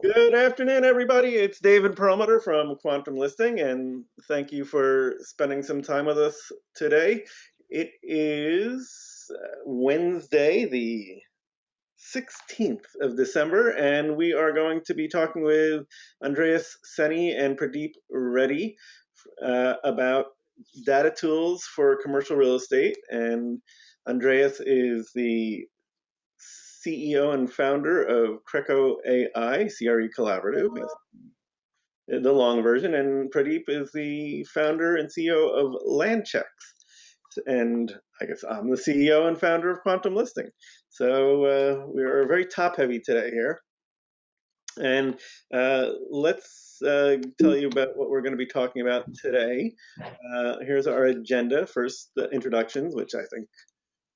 Good afternoon, everybody. It's David Perlmutter from QuantumListing, and thank you for spending some time with us today. It is Wednesday, the 16th of December, and we are going to be talking with Andreas Senie and Pradeep Reddy about data tools for commercial real estate. And Andreas is the CEO and founder of AI, CRE Collaborative, is the long version, and Pradeep is the founder and CEO of LandChecks. And I guess I'm the CEO and founder of QuantumListing. So we are very top-heavy today here. And let's tell you about what we're going to be talking about today. Here's our agenda. First, the introductions, which I think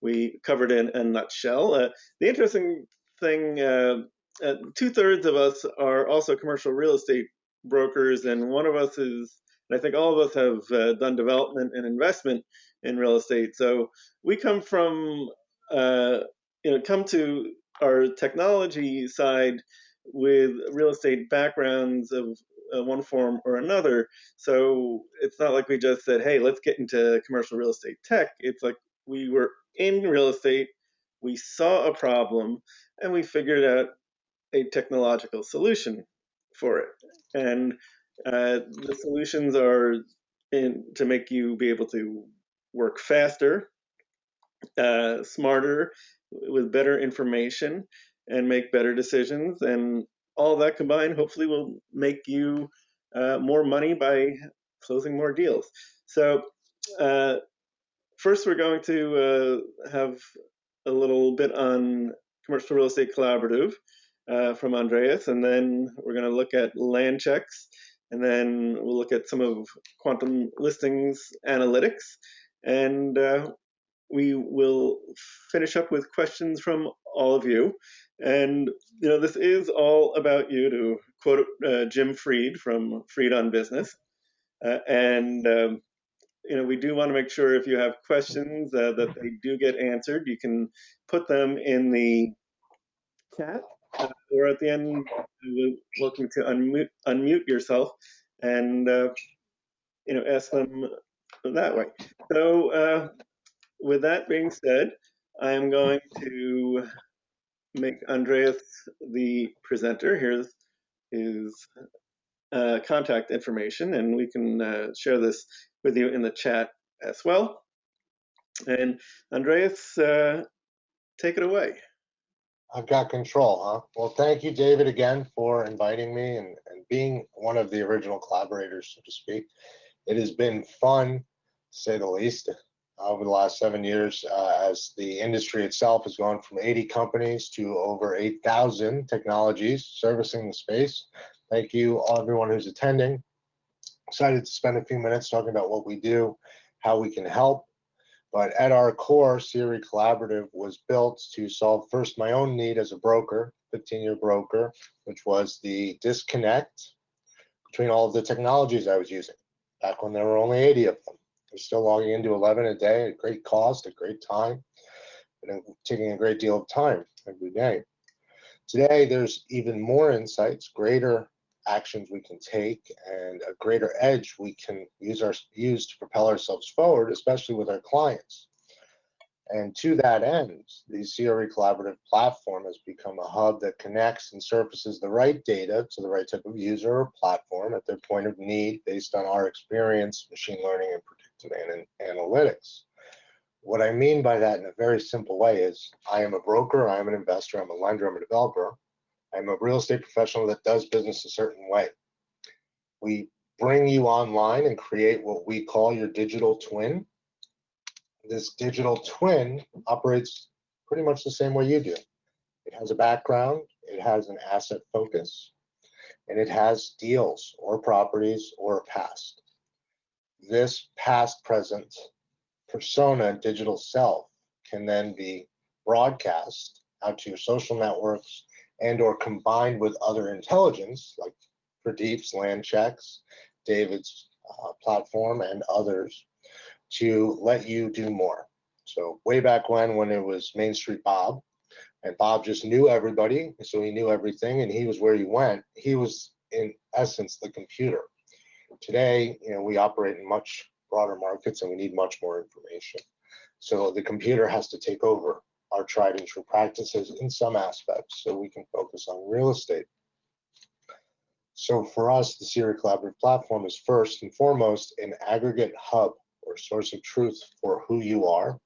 we covered in a nutshell. The interesting thing, 2/3 of us are also commercial real estate brokers, and one of us is, and I think all of us have done development and investment in real estate. So we come from, come to our technology side with real estate backgrounds of one form or another. So it's not like we just said, hey, let's get into commercial real estate tech. It's like we were in real estate, we saw a problem, and we figured out a technological solution for it. And the solutions are to make you be able to work faster, smarter, with better information, and make better decisions. And all that combined hopefully will make you more money by closing more deals. So first, we're going to have a little bit on Commercial Real Estate Collaborative from Andreas, and then we're going to look at LandChecks, and then we'll look at some of QuantumListing's analytics, and we will finish up with questions from all of you. And this is all about you, to quote Jim Fried from Fried on Business, and we do want to make sure if you have questions that they do get answered. You can put them in the chat, or at the end, we're looking to unmute yourself and ask them that way. So with that being said, I am going to make Andreas the presenter. Here's his contact information, and we can share this with you in the chat as well. And Andreas, take it away. I've got control, huh? Well, thank you, David, again for inviting me and being one of the original collaborators, so to speak. It has been fun, to say the least, over the last 7 years, as the industry itself has gone from 80 companies to over 8,000 technologies servicing the space. Thank you, everyone who's attending. Excited to spend a few minutes talking about what we do, how we can help. But at our core, CRE Collaborative was built to solve first my own need as a broker, 15-year broker, which was the disconnect between all of the technologies I was using. Back when there were only 80 of them, I was still logging into 11 a day at great cost, at great time, and taking a great deal of time every day. Today, there's even more insights, greater actions we can take, and a greater edge we can use to propel ourselves forward, especially with our clients. And to that end, the CRE Collaborative platform has become a hub that connects and surfaces the right data to the right type of user or platform at their point of need based on our experience, machine learning, and predictive analytics. What I mean by that in a very simple way is I am a broker, I am an investor, I'm a lender, I'm a developer. I'm a real estate professional that does business a certain way. We bring you online and create what we call your digital twin. This digital twin operates pretty much the same way you do. It has a background, it has an asset focus, and it has deals or properties or a past. This past, present persona, digital self, can then be broadcast out to your social networks and or combined with other intelligence like Pradeep's LandChecks, David's platform, and others to let you do more. So way back when it was Main Street Bob, And Bob just knew everybody, so he knew everything, and he was where you went. He was, in essence, the computer. Today, we operate in much broader markets, and we need much more information. So the computer has to take over our tried and true practices in some aspects, so we can focus on real estate. So for us, the CRE Collaborative platform is first and foremost an aggregate hub or source of truth for who you are.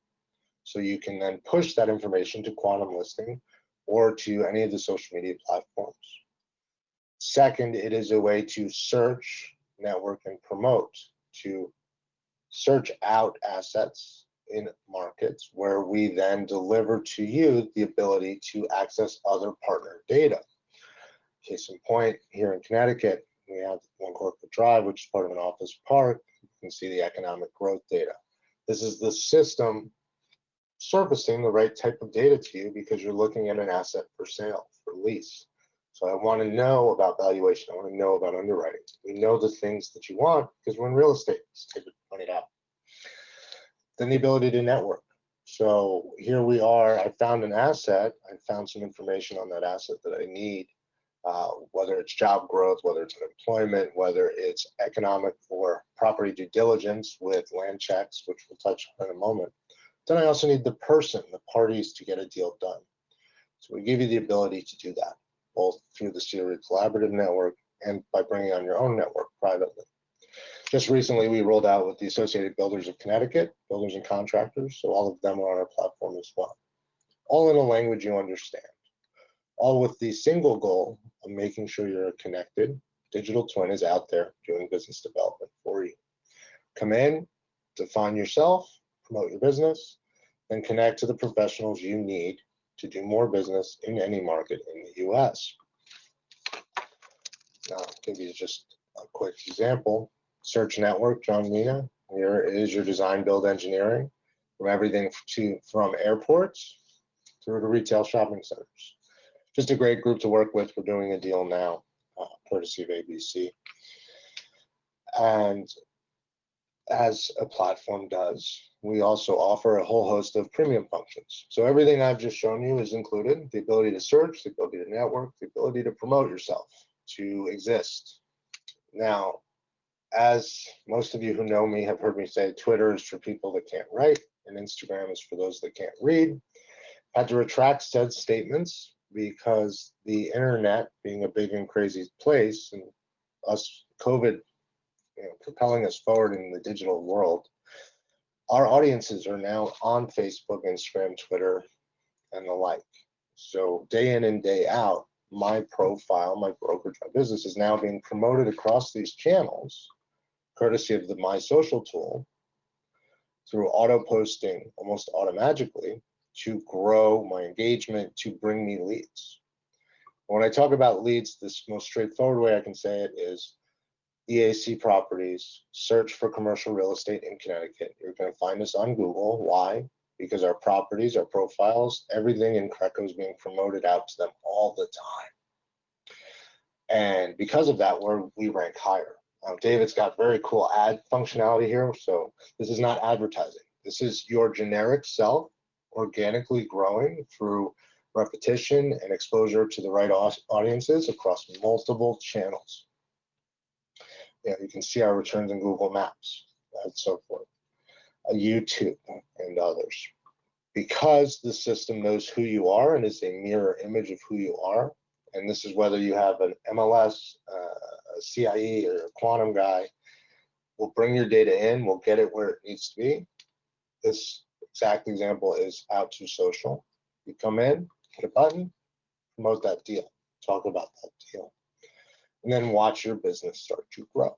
So you can then push that information to QuantumListing or to any of the social media platforms. Second, it is a way to search, network, and promote, to search out assets in markets where we then deliver to you the ability to access other partner data. Case in point, here in Connecticut, we have One Corporate Drive, which is part of an office park. You can see the economic growth data. This is the system surfacing the right type of data to you because you're looking at an asset for sale, for lease. So I want to know about valuation. I want to know about underwriting. We know the things that you want because we're in real estate, as David pointed out. Then the ability to network. So here we are. I found an asset. I found some information on that asset that I need, whether it's job growth, whether it's unemployment, whether it's economic or property due diligence with LandChecks, which we'll touch on in a moment. Then I also need the person, the parties to get a deal done. So we give you the ability to do that, both through the CRE Collaborative network and by bringing on your own network privately. Just recently, we rolled out with the Associated Builders of Connecticut, builders and contractors, so all of them are on our platform as well. All in a language you understand, all with the single goal of making sure you're a connected digital twin is out there doing business development for you. Come in, define yourself, promote your business, and connect to the professionals you need to do more business in any market in the US. Now, I'll give you just a quick example. Search Network, John Mina. Here is your design build engineering, from everything from airports through to retail shopping centers. Just a great group to work with. We're doing a deal now, courtesy of ABC. And as a platform does, we also offer a whole host of premium functions. So everything I've just shown you is included: the ability to search, the ability to network, the ability to promote yourself, to exist. Now, as most of you who know me have heard me say, Twitter is for people that can't write, and Instagram is for those that can't read. I had to retract said statements because the internet, being a big and crazy place, and us COVID propelling us forward in the digital world, our audiences are now on Facebook, Instagram, Twitter, and the like. So day in and day out, my profile, my brokerage, my business is now being promoted across these channels, courtesy of the My Social tool, through auto posting almost automatically to grow my engagement, to bring me leads. When I talk about leads, this most straightforward way I can say it is EAC properties, search for commercial real estate in Connecticut. You're going to find us on Google. Why? Because our properties, our profiles, everything in CRECO is being promoted out to them all the time. And because of that, we rank higher. David's got very cool ad functionality here. So this is not advertising. This is your generic self organically growing through repetition and exposure to the right audiences across multiple channels. You can see our returns in Google Maps and so forth, YouTube and others. Because the system knows who you are and is a mirror image of who you are, and this is whether you have an MLS, a CIE, or a quantum guy, we'll bring your data in, we'll get it where it needs to be. This exact example is out to social. You come in, hit a button, promote that deal, talk about that deal, and then watch your business start to grow.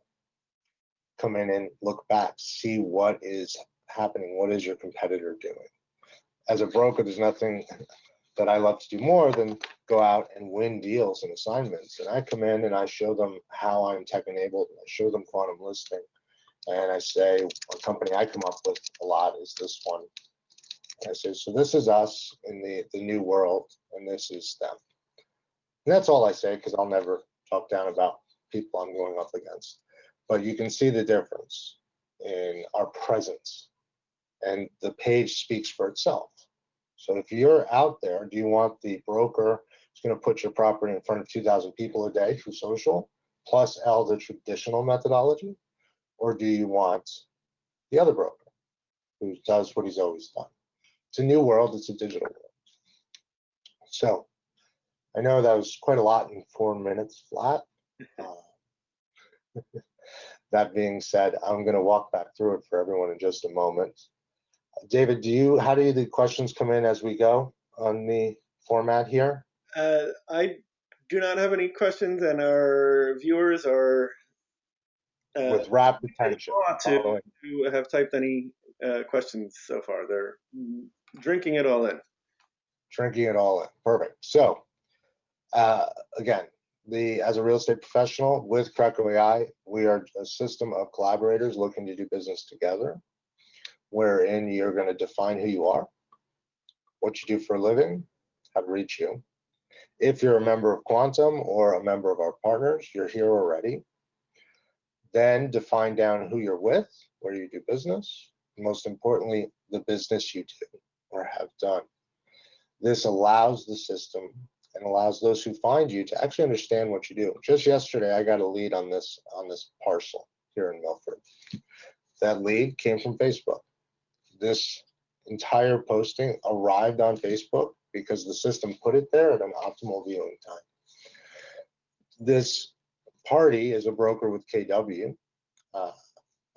Come in and look back, see what is happening, what is your competitor doing. As a broker, there's nothing that I love to do more than go out and win deals and assignments. And I come in and I show them how I'm tech enabled. I show them QuantumListing. And I say, a company I come up with a lot is this one. And I say, so this is us in the new world, and this is them. And that's all I say, because I'll never talk down about people I'm going up against. But you can see the difference in our presence. And the page speaks for itself. So if you're out there, do you want the broker who's going to put your property in front of 2,000 people a day through social, plus L, the traditional methodology? Or do you want the other broker who does what he's always done? It's a new world, it's a digital world. So I know that was quite a lot in 4 minutes flat. That being said, I'm going to walk back through it for everyone in just a moment. David, how do the questions come in as we go on the format here? I do not have any questions, and our viewers are With rapt attention. to have typed any questions so far. They're drinking it all in. Drinking it all in. Perfect. So, again, as a real estate professional with Krakow AI, we are a system of collaborators looking to do business together, wherein you're going to define who you are, what you do for a living, how to reach you. If you're a member of Quantum or a member of our partners, you're here already. Then define down who you're with, where you do business, and most importantly, the business you do or have done. This allows the system and allows those who find you to actually understand what you do. Just yesterday, I got a lead on this parcel here in Milford. That lead came from Facebook. This entire posting arrived on Facebook because the system put it there at an optimal viewing time. This party is a broker with KW,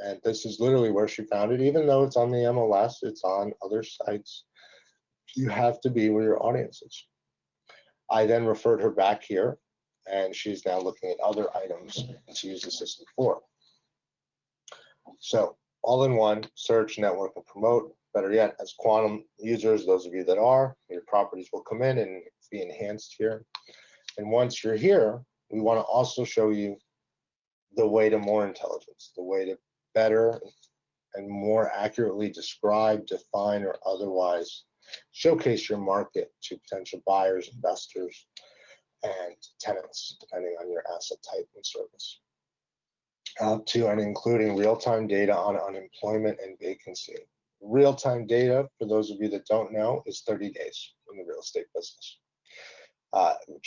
and this is literally where she found it. Even though it's on the MLS, it's on other sites. You have to be where your audience is. I then referred her back here, and she's now looking at other items to use the system for. So all in one, search, network, and promote. Better yet, as Quantum users, those of you that are, your properties will come in and be enhanced here. And once you're here, we want to also show you the way to more intelligence, the way to better and more accurately describe, define, or otherwise showcase your market to potential buyers, investors, and tenants, depending on your asset type and service. Up to and including real-time data on unemployment and vacancy. Real-time data, for those of you that don't know, is 30 days in the real estate business,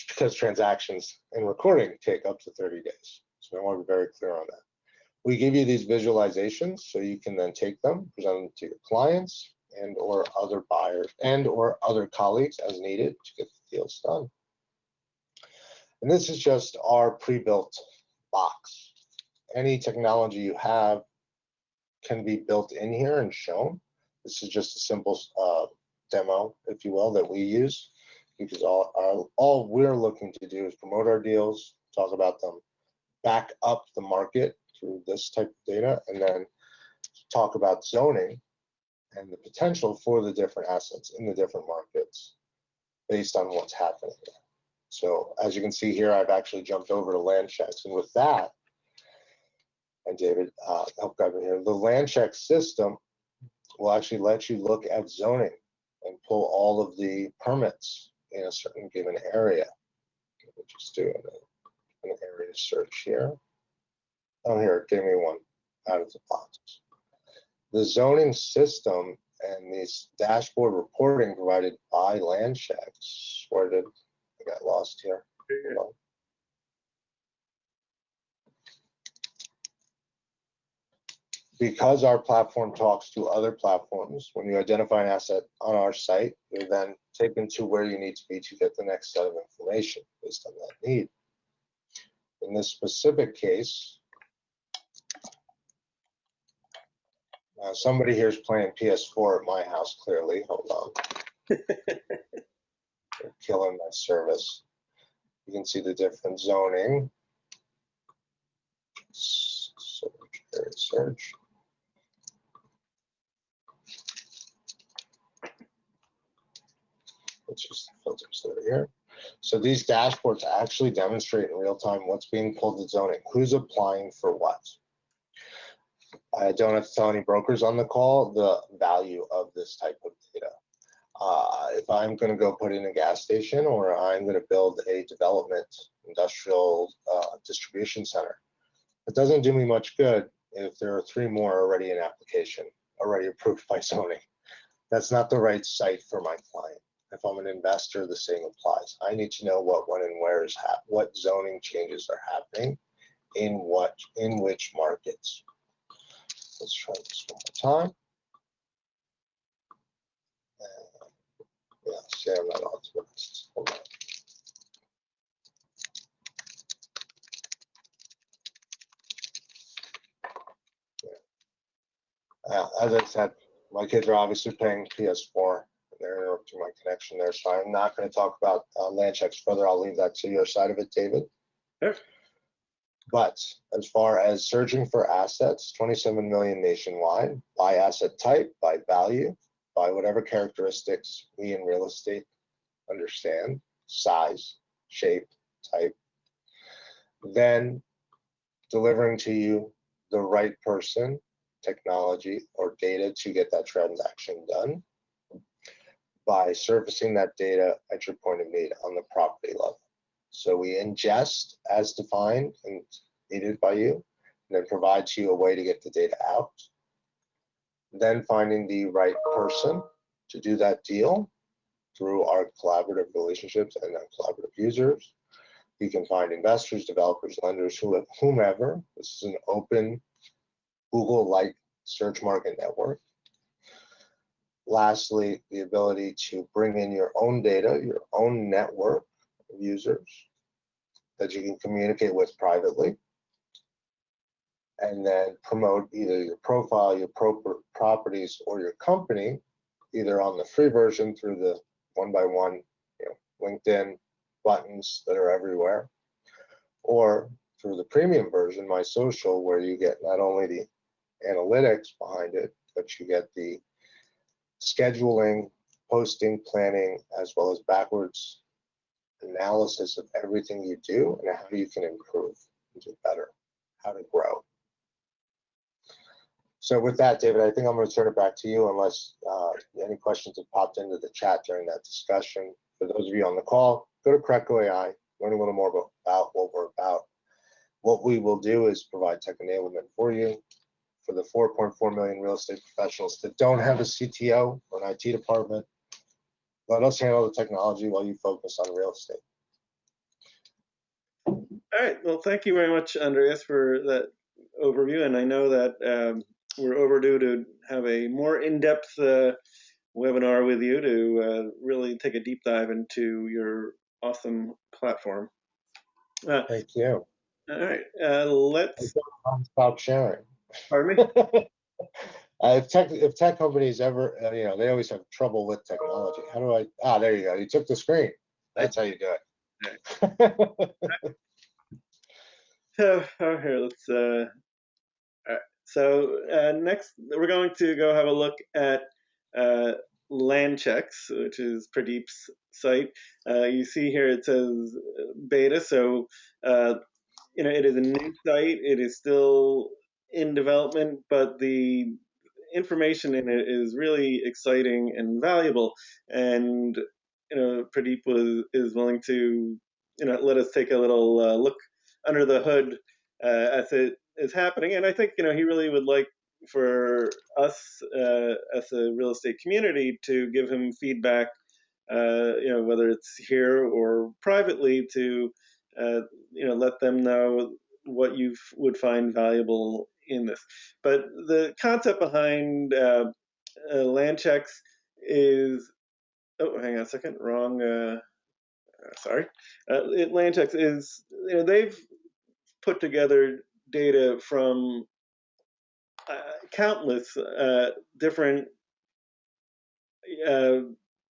because transactions and recording take up to 30 days. So I want to be very clear on that. We give you these visualizations so you can then take them, present them to your clients and or other buyers and or other colleagues as needed to get the deals done. And this is just our pre-built box. Any technology you have can be built in here and shown. This is just a simple demo, if you will, that we use, because all we're looking to do is promote our deals, talk about them, back up the market through this type of data, and then talk about zoning and the potential for the different assets in the different markets based on what's happening there. So as you can see here, I've actually jumped over to LandChecks, and with that, and David, help guide me here, the LandChecks system will actually let you look at zoning and pull all of the permits in a certain given area. We'll just do an area search here. Oh, here, give me one out of the box. The zoning system and this dashboard reporting provided by LandChecks. Where did I got lost here? Because our platform talks to other platforms, when you identify an asset on our site, you're then taken to where you need to be to get the next set of information based on that need. In this specific case, somebody here is playing PS4 at my house, clearly. Hold on. They're killing my service. You can see the different zoning. Search. Let's just filter that here. So these dashboards actually demonstrate in real time what's being pulled to zoning, who's applying for what. I don't have to tell any brokers on the call the value of this type of data. If I'm going to go put in a gas station or I'm going to build a development industrial distribution center, it doesn't do me much good if there are 3 more already in application, already approved by zoning. That's not the right site for my client. If I'm an investor, the same applies. I need to know what, when, and where is what zoning changes are happening in which markets. Let's try this one more time. Yeah, share that authorized. Hold on. As I said, my kids are obviously playing PS4. They're interrupting my connection there, so I'm not going to talk about LandChecks further. I'll leave that to your side of it, David. Sure. But as far as searching for assets, 27 million nationwide, by asset type, by value, by whatever characteristics we in real estate understand, size, shape, type, then delivering to you the right person, technology, or data to get that transaction done by surfacing that data at your point of need on the property level. So we ingest as defined and needed by you, and then provide to you a way to get the data out. Then finding the right person to do that deal through our collaborative relationships and our collaborative users. You can find investors, developers, lenders, whomever. This is an open Google-like search market network. Lastly, the ability to bring in your own data, your own network of users that you can communicate with privately, and then promote either your profile, your properties, or your company, either on the free version through the one-by-one, LinkedIn buttons that are everywhere, or through the premium version, My Social, where you get not only the analytics behind it, but you get the scheduling, posting, planning, as well as backwards analysis of everything you do and how you can improve and do better, how to grow. So with that, David, I think I'm going to turn it back to you unless any questions have popped into the chat during that discussion. For those of you on the call, go to Creco AI, learn a little more about what we're about. What we will do is provide tech enablement for you. For the 4.4 million real estate professionals that don't have a CTO or an IT department, let us handle the technology while you focus on real estate. All right. Well, thank you very much, Andreas, for that overview. And I know that we're overdue to have a more in-depth webinar with you to really take a deep dive into your awesome platform. Thank you. All right. Let's stop sharing. Pardon me? If tech companies ever, they always have trouble with technology. How do I? There you go. You took the screen. That's how you do it. So here, let's. All right. So next, we're going to go have a look at LandChecks, which is Pradeep's site. You see here it says beta, so it is a new site. It is still in development, but the information in it is really exciting and valuable. And Pradeep is willing to let us take a little look under the hood as it is happening. And I think he really would like for us as a real estate community to give him feedback, whether it's here or privately, to let them know what you would find valuable in this. But the concept behind LandChecks is, oh, hang on a second, wrong. Sorry. LandChecks is, they've put together data from countless different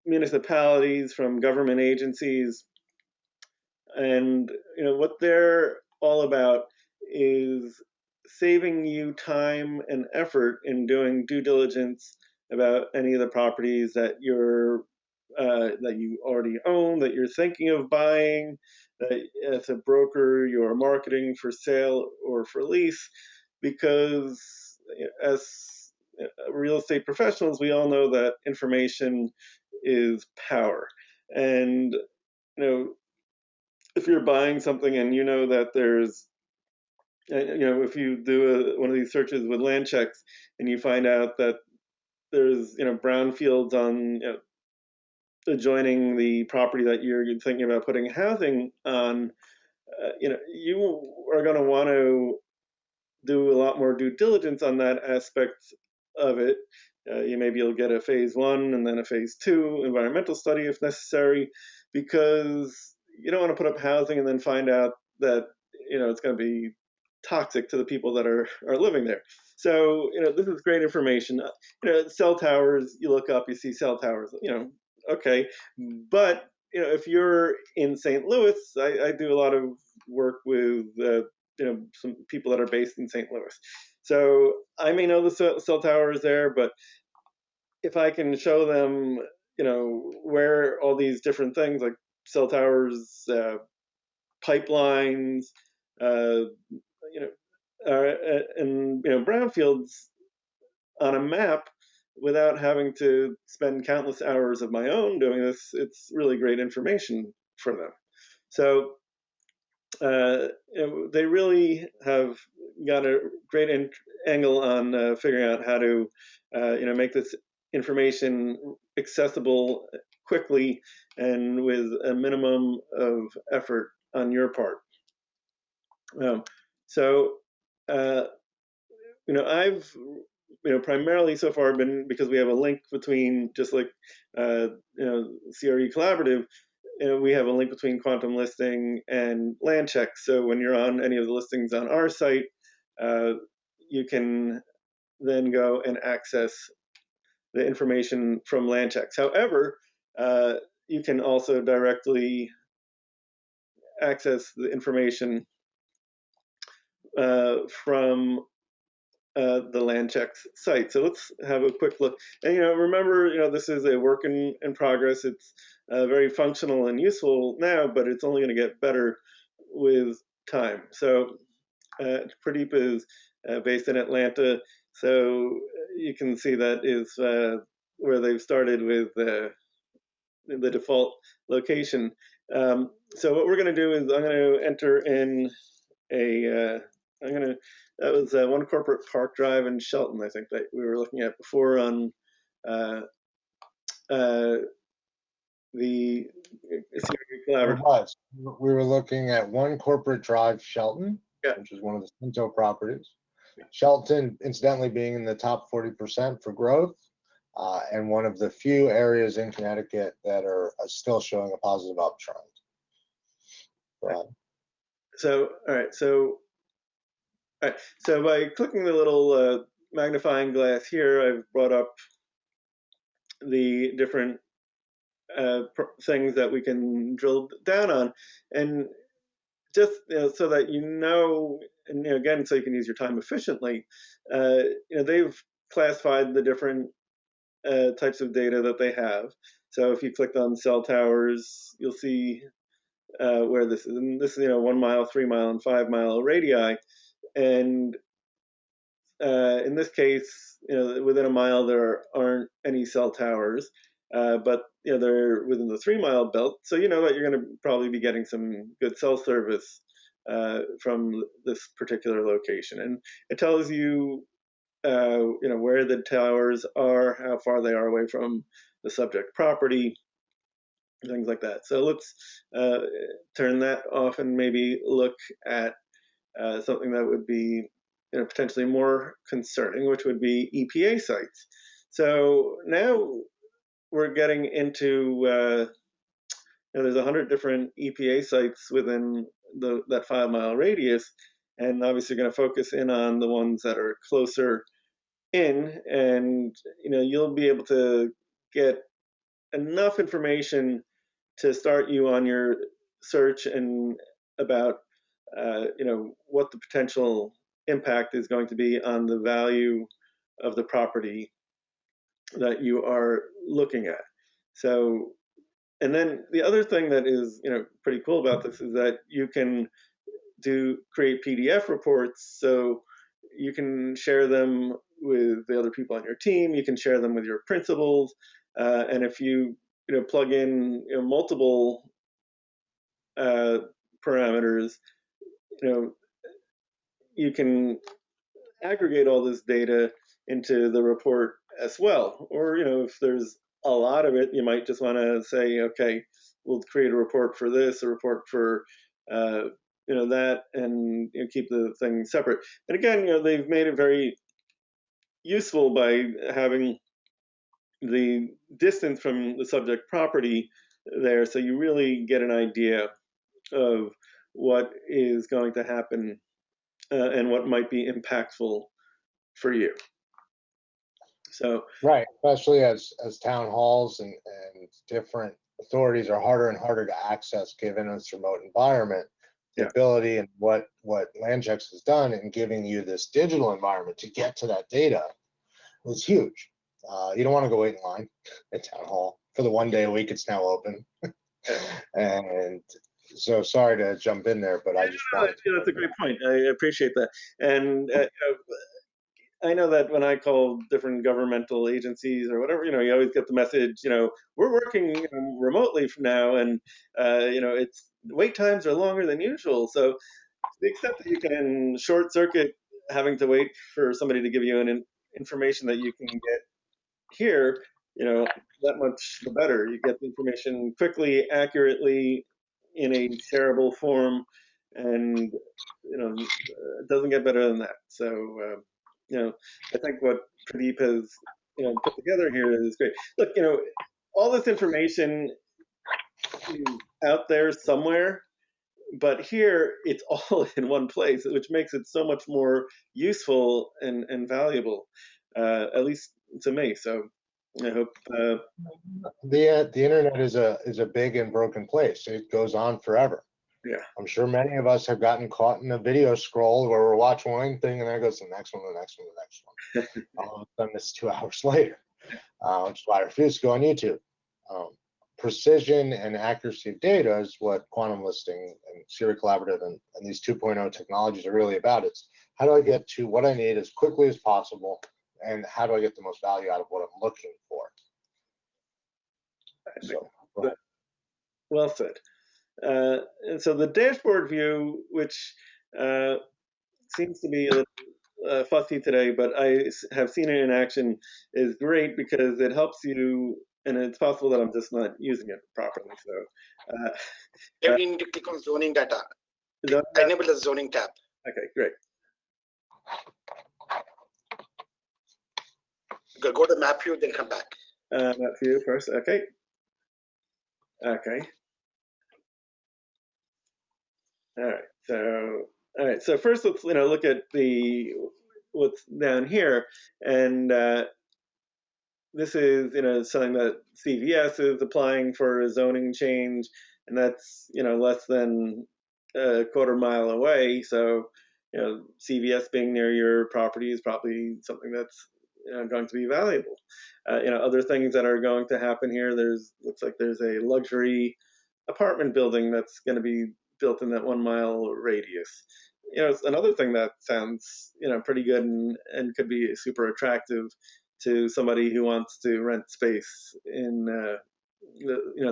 municipalities, from government agencies, and what they're all about is saving you time and effort in doing due diligence about any of the properties that that you already own, that you're thinking of buying, that as a broker you're marketing for sale or for lease, because as real estate professionals, we all know that information is power. And if you're buying something and that there's, if you do one of these searches with LandChecks and you find out that there's brownfields on adjoining the property that you're thinking about putting housing on. You are going to want to do a lot more due diligence on that aspect of it. Maybe you'll get a phase 1 and then a phase 2 environmental study if necessary, because you don't want to put up housing and then find out that it's going to be toxic to the people that are living there. So this is great information. Cell towers, you look up, you see cell towers. Okay, but if you're in St. Louis, I do a lot of work with some people that are based in St. Louis. So I may know the cell tower is there, but if I can show them, where all these different things like cell towers, pipelines, and brownfields on a map without having to spend countless hours of my own doing this, it's really great information for them. So they really have got a great angle on figuring out how to make this information accessible quickly and with a minimum of effort on your part. I've primarily so far been, because we have a link between, just like CRE Collaborative, we have a link between QuantumListing and LandChecks. So when you're on any of the listings on our site, you can then go and access the information from LandChecks. However, you can also directly access the information from the LandChecks site. So let's have a quick look. And remember, this is a work in progress. It's very functional and useful now, but it's only going to get better with time. So Pradeep is based in Atlanta, so you can see that is where they've started with the default location. So what we're going to do is I'm going to enter in that was One Corporate Park Drive in Shelton, I think, that we were looking at before on the CRE Collaborative. It was. We were looking at One Corporate Drive, Shelton, Yeah. which is one of the Cinto properties. Shelton, incidentally, being in the top 40% for growth, and one of the few areas in Connecticut that are still showing a positive uptrend. So, all right. So by clicking the little magnifying glass here, I've brought up the different things that we can drill down on, and just so that and again, so you can use your time efficiently. They've classified the different types of data that they have. So if you clicked on cell towers, you'll see where this is. And this is 1 mile, 3 mile, and 5 mile radii. And in this case, within a mile there aren't any cell towers, but they're within the 3 mile belt, so you know that you're going to probably be getting some good cell service from this particular location. And it tells you, where the towers are, how far they are away from the subject property, things like that. So let's turn that off and maybe look at something that would be potentially more concerning, which would be EPA sites. So now we're getting into there's 100 different EPA sites within that 5 mile radius, and obviously going to focus in on the ones that are closer in, and you'll be able to get enough information to start you on your search and about what the potential impact is going to be on the value of the property that you are looking at. So, and then the other thing that is pretty cool about this is that you can create PDF reports, so you can share them with the other people on your team. You can share them with your principals, and if you plug in multiple parameters, you can aggregate all this data into the report as well. Or, if there's a lot of it, you might just want to say, okay, we'll create a report for this, a report for that, and keep the thing separate. And again, they've made it very useful by having the distance from the subject property there, so you really get an idea of what is going to happen and what might be impactful for you. So right, especially as town halls and different authorities are harder and harder to access given this remote environment. The yeah, ability and what LandChecks has done in giving you this digital environment to get to that data was huge. You don't want to go wait in line at town hall for the one day a week it's now open. And so sorry to jump in there, but I just wanted to. that's a great point. I appreciate that. And I know that when I call different governmental agencies or whatever, you always get the message, we're working remotely from now, and it's wait times are longer than usual. So to the extent that you can short circuit having to wait for somebody to give you information that you can get here, that much the better. You get the information quickly, accurately, in a shareable form, and it doesn't get better than that. So, I think what Pradeep has put together here is great. Look, all this information is out there somewhere, but here it's all in one place, which makes it so much more useful and valuable, at least to me. So I hope. The internet is a big and broken place. It goes on forever. Yeah. I'm sure many of us have gotten caught in a video scroll where we're watching one thing and then it goes to the next one, the next one, the next one. All of a sudden it's 2 hours later, which is why I refuse to go on YouTube. Precision and accuracy of data is what QuantumListing and CRE Collaborative and these 2.0 technologies are really about. It's how do I get to what I need as quickly as possible, and how do I get the most value out of what I'm looking for? So, well said. And so the dashboard view, which seems to be a little fussy today, but I have seen it in action, is great because it helps you, and it's possible that I'm just not using it properly. So you need to click on zoning data. Enable the zoning tab. Okay, great. Go to map view, then come back. Map view first. Okay. Okay. All right. So first, let's look at what's down here, and this is something that CVS is applying for a zoning change, and that's less than a quarter mile away. So CVS being near your property is probably something that's going to be valuable. Other things that are going to happen here. Looks like there's a luxury apartment building that's going to be built in that 1 mile radius. It's another thing that sounds pretty good and could be super attractive to somebody who wants to rent space in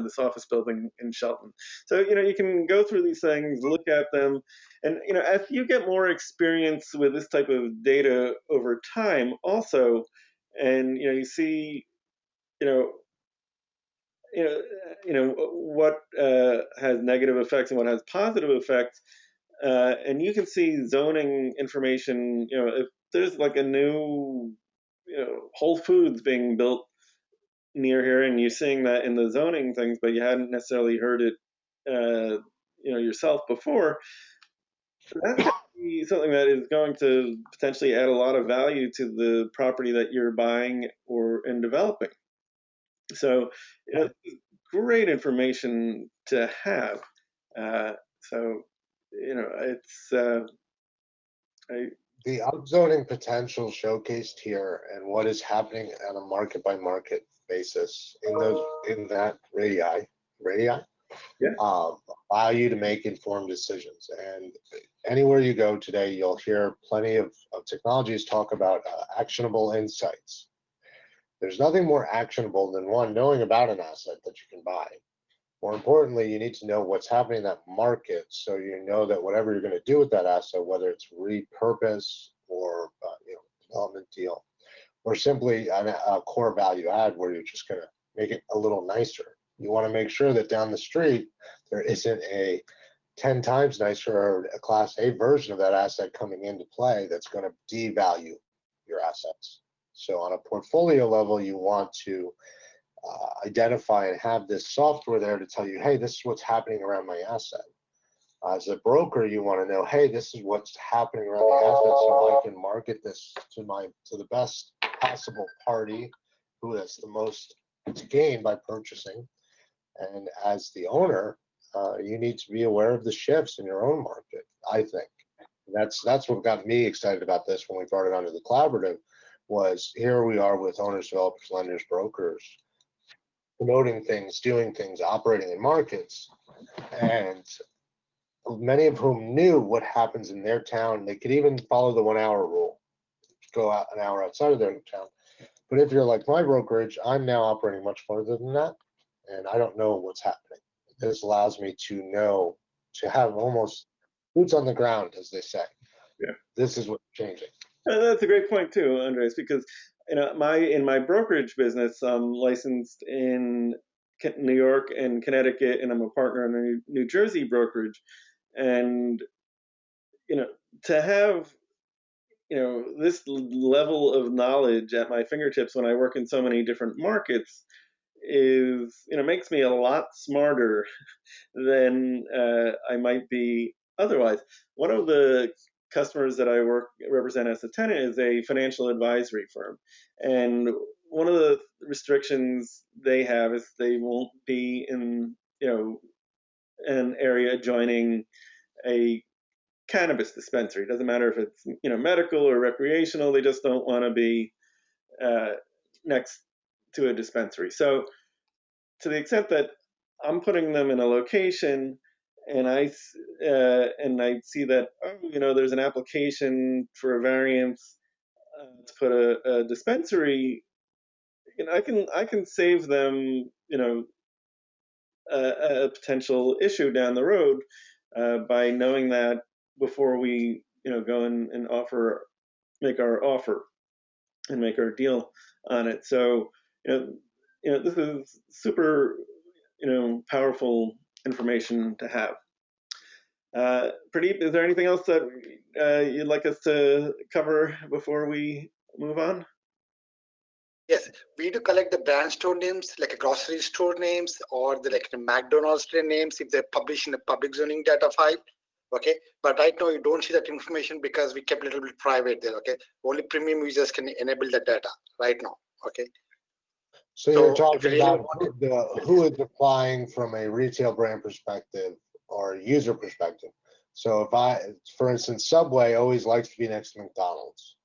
this office building in Shelton. So you can go through these things, look at them, and as you get more experience with this type of data over time, also, and you see what has negative effects and what has positive effects, and you can see zoning information. If there's like a new Whole Foods being built near here, and you're seeing that in the zoning things, but you hadn't necessarily heard it yourself before, that's going to be something that is going to potentially add a lot of value to the property that you're buying and developing. So great information to have. So it's the upzoning potential showcased here and what is happening on a market by market basis in that radii yeah. Allow you to make informed decisions. And anywhere you go today, you'll hear plenty of technologies talk about actionable insights. There's nothing more actionable than one, knowing about an asset that you can buy. More importantly, you need to know what's happening in that market, so you know that whatever you're going to do with that asset, whether it's repurpose or development deal, or simply a core value add where you're just going to make it a little nicer. You want to make sure that down the street there isn't a 10 times nicer or a class A version of that asset coming into play that's going to devalue your assets. So on a portfolio level, you want to identify and have this software there to tell you, hey, this is what's happening around my asset. As a broker, you want to know, hey, this is what's happening around the asset, so I can market this to the best possible party who has the most to gain by purchasing. And as the owner, you need to be aware of the shifts in your own market, I think. That's what got me excited about this when we brought it onto the collaborative, was here we are with owners, developers, lenders, brokers, promoting things, doing things, operating in markets, and many of whom knew what happens in their town. They could even follow the 1 hour rule, go out an hour outside of their town. But if you're like my brokerage, I'm now operating much farther than that, and I don't know what's happening. This allows me to know, to have almost boots on the ground, as they say. Yeah. This is what's changing. And that's a great point too, Andreas, because in my brokerage business, I'm licensed in New York and Connecticut, and I'm a partner in a New Jersey brokerage. And to have this level of knowledge at my fingertips when I work in so many different markets is makes me a lot smarter than I might be otherwise. One of the customers that I represent as a tenant is a financial advisory firm, and one of the restrictions they have is they won't be in an area adjoining a cannabis dispensary. It doesn't matter if it's medical or recreational. They just don't want to be next to a dispensary. So to the extent that I'm putting them in a location and I see that there's an application for a variance to put a dispensary, I can save them a potential issue down the road by knowing that before we go and make our offer and make our deal on it. So this is super powerful information to have. Pradeep, is there anything else that you'd like us to cover before we move on? Yes, we do collect the brand store names, like a grocery store names or the McDonald's names if they're published in the public zoning data file. Okay, but right now you don't see that information because we kept a little bit private there. Okay, only premium users can enable the data right now. Okay. So you're talking about who is applying from a retail brand perspective or user perspective. So if for instance, Subway always likes to be next to McDonald's.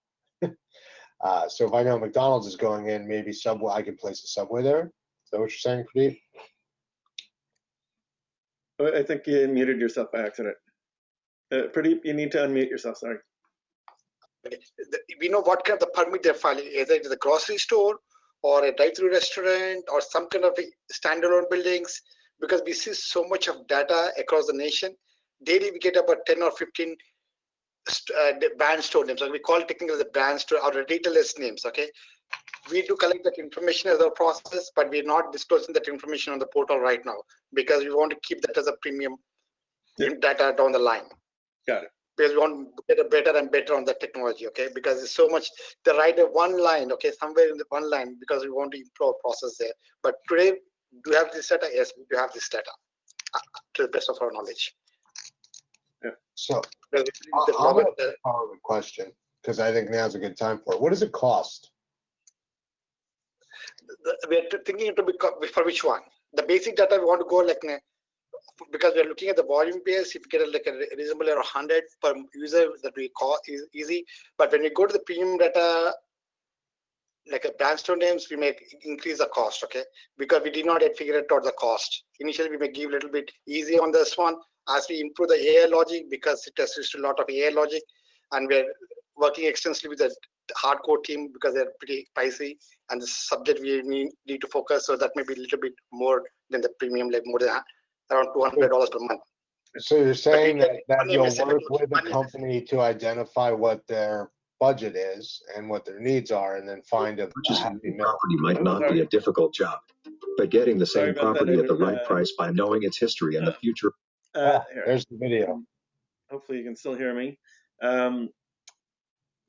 So if I know McDonald's is going in, maybe Subway, I can place a Subway there. Is that what you're saying, Pradeep? I think you muted yourself by accident. Pradeep, you need to unmute yourself, sorry. Okay. We know what kind of the permit they're filing, either it is a grocery store or a drive-through restaurant or some kind of standalone buildings, because we see so much of data across the nation. Daily we get about 10 or 15 brand store names. So we call it technically the brand store or retailers names. Okay, we do collect that information as a process, but we're not disclosing that information on the portal right now because we want to keep that as a premium data down the line. Got it. Because we want to get better and better on that technology. Okay, because there's so much the write one line. Okay, somewhere in the one line because we want to improve our process there. But today, do you have this data? Yes, we do have this data to the best of our knowledge. Yeah. So I'll have a question because I think now's a good time for it. What does it cost? We're thinking to be for which one? The basic data we want to go because we're looking at the volume base. If you get a reasonable 100 per user, that we call is easy. But when we go to the premium data, like a brand store names, we may increase the cost. Okay, because we did not yet figure out the cost. Initially, we may give a little bit easy on this one. As we improve the AI logic, because it has used a lot of AI logic, and we're working extensively with the hardcore team because they're pretty pricey, and the subject we need to focus. So that may be a little bit more than the premium, like more than around $200 per month. So you're saying that you'll work with a company to identify what their budget is and what their needs are, and then find a Purchasing happy a middle. property might not be a difficult job, but getting the Sorry same about that, property at the David. right price by knowing its history and the future. Here, There's the video. hopefully you can still hear me. But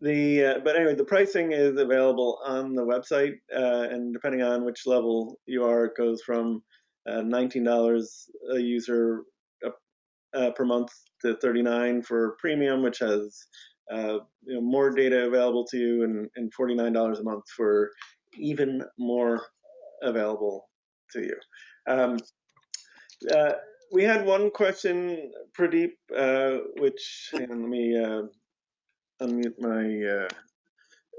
anyway, the pricing is available on the website, and depending on which level you are, it goes from $19 a user per month to $39 for premium, which has more data available to you, and $49 a month for even more available to you. We had one question, Pradeep, which, hang on, let me unmute my,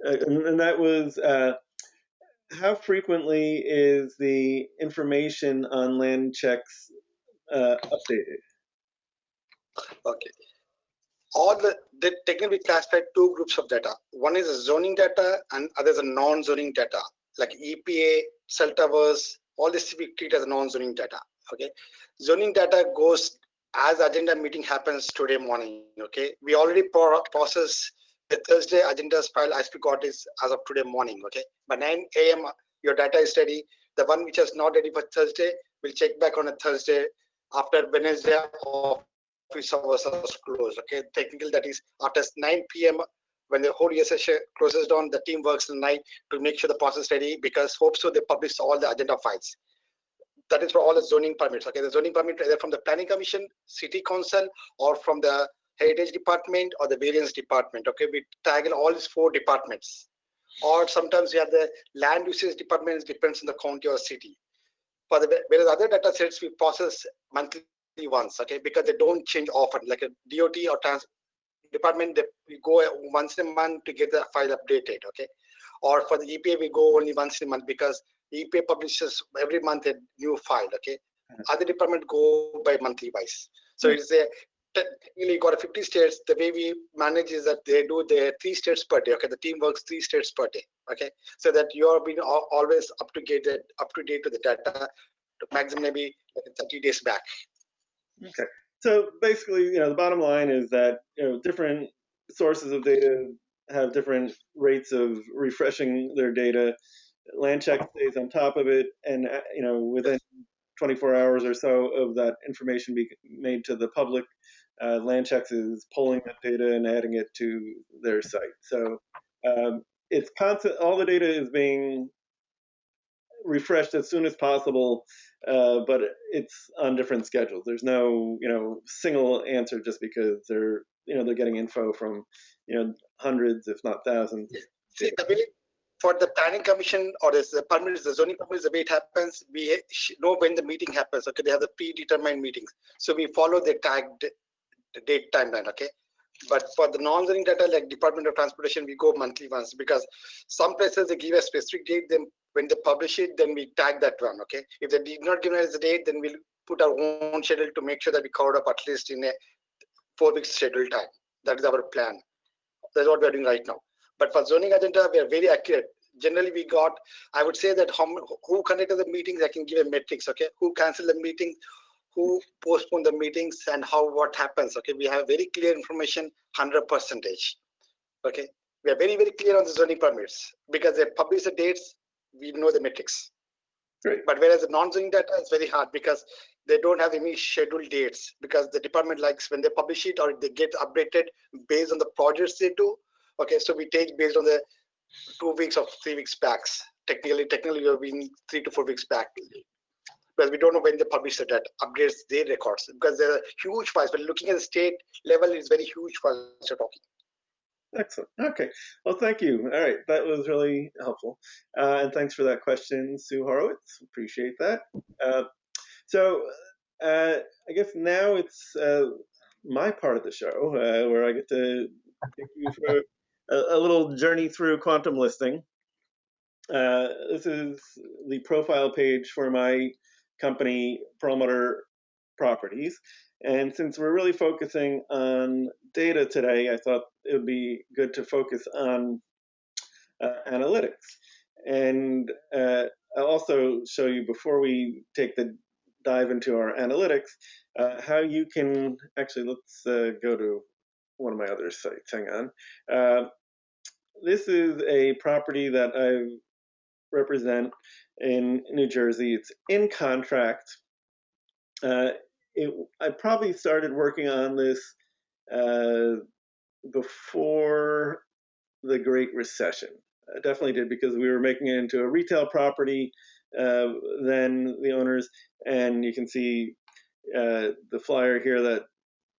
and that was, how frequently is the information on LandChecks updated? Okay. All they technically classified two groups of data. One is zoning data and other is a non-zoning data, like EPA, cell towers, all this we treat as non-zoning data. Okay, zoning data goes as agenda meeting happens today morning. Okay, we already process the Thursday agendas file as we got this as of today morning. Okay, by 9 a.m. your data is ready. The one which is not ready for Thursday, we'll check back on a Thursday after Wednesday office hours are closed. Okay, technical, that is after 9 p.m. when the whole year session closes down, the team works the night to make sure the process is ready, because hope so they publish all the agenda files. That is for all the zoning permits. Okay, the zoning permit either from the planning commission, city council, or from the heritage department or the variance department. Okay, we tag in all these four departments. Or sometimes we have the land usage departments, depends on the county or city. For the whereas other data sets we process monthly once. Okay, because they don't change often. Like a DOT or trans department, we go once in a month to get the file updated. Okay, or for the EPA we go only once in a month because EPA publishes every month a new file. Okay, other department go by monthly wise. So it's a technically got a 50 states. The way we manage is that they do their 3 states per day. Okay, the team works 3 states per day. Okay, so that you are being always up to date to the data to maximum maybe 30 days back. Okay, so basically, the bottom line is that different sources of data have different rates of refreshing their data. LandCheck stays on top of it, and within 24 hours or so of that information being made to the public, LandChecks is pulling that data and adding it to their site. So it's constant. All the data is being refreshed as soon as possible, but it's on different schedules. There's no single answer just because they're getting info from hundreds, if not thousands. See, the way for the planning commission or the permits, the zoning permits, the way it happens, we know when the meeting happens. Okay, they have the predetermined meetings, so we follow the tagged date timeline. Okay, but for the non-zoning data like Department of Transportation, we go monthly once, because some places they give a specific date. Then when they publish it, then we tag that one. Okay, if they did not give us the date, then we'll put our own schedule to make sure that we covered up at least in a 4 weeks schedule time. That is our plan. That's what we're doing right now. But for zoning agenda, we are very accurate. Generally, we got, I would say that who conducted the meetings, I can give a metrics. Okay, who canceled the meeting, who postponed the meetings, and what happens. Okay, we have very clear information, 100%. Okay, we are very, very clear on the zoning permits because they publish the dates, we know the metrics. Great. But whereas the non-zoning data is very hard because they don't have any scheduled dates, because the department likes when they publish it or they get updated based on the projects they do. Okay, so we take based on the 2 weeks or 3 weeks backs. Technically we're being 3 to 4 weeks back, because we don't know when they publish the data, updates their records, because they're huge files. But looking at the state level, it's very huge files you're talking. Excellent. Okay. Well, thank you. All right. That was really helpful. And thanks for that question, Sue Horowitz. Appreciate that. So I guess now it's my part of the show where I get to take you for a little journey through QuantumListing. This is the profile page for my company, Perlmutter Properties. And since we're really focusing on data today, I thought it would be good to focus on analytics. And I'll also show you, before we take the dive into our analytics, how you can actually, let's go to one of my other sites, hang on. this is a property that I represent in New Jersey. It's in contract. I probably started working on this before the Great Recession. I definitely did, because we were making it into a retail property, then the owners, and you can see the flyer here that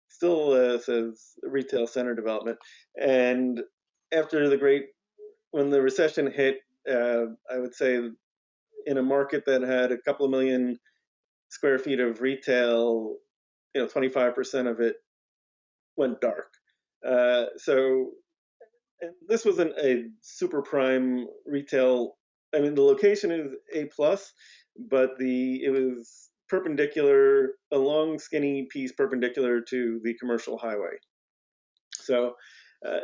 still says retail center development. And after when the recession hit, I would say in a market that had a couple of million square feet of retail, 25% of it went dark. So and this wasn't a super prime retail. I mean, the location is A plus, but it was perpendicular, a long skinny piece perpendicular to the commercial highway. So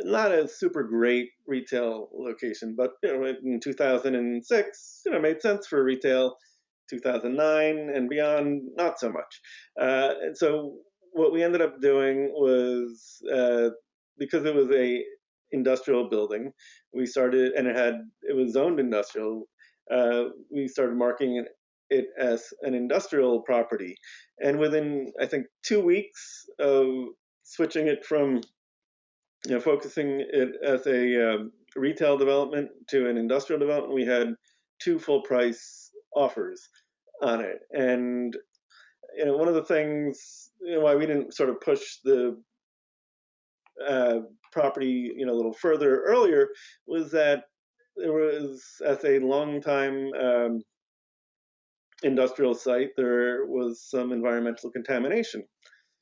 not a super great retail location, but in 2006, made sense for retail. 2009 and beyond, not so much. And so what we ended up doing was, because it was a industrial building, we started, and it was zoned industrial. We started marketing it as an industrial property, and within, I think, 2 weeks of switching it from focusing it as a retail development to an industrial development, we had 2 full price offers on it. And one of the things why we didn't sort of push the property a little further earlier was that there was, as a long time industrial site, there was some environmental contamination.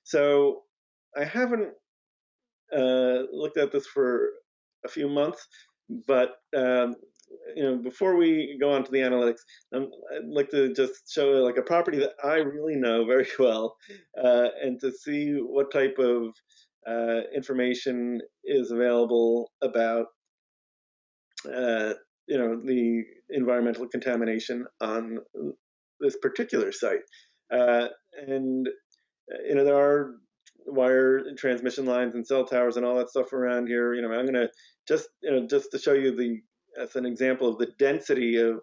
So I haven't looked at this for a few months, but before we go on to the analytics, I'd like to just show like a property that I really know very well, and to see what type of information is available about the environmental contamination on this particular site. And there are wire transmission lines and cell towers and all that stuff around here. I'm going to just to show you as an example of the density of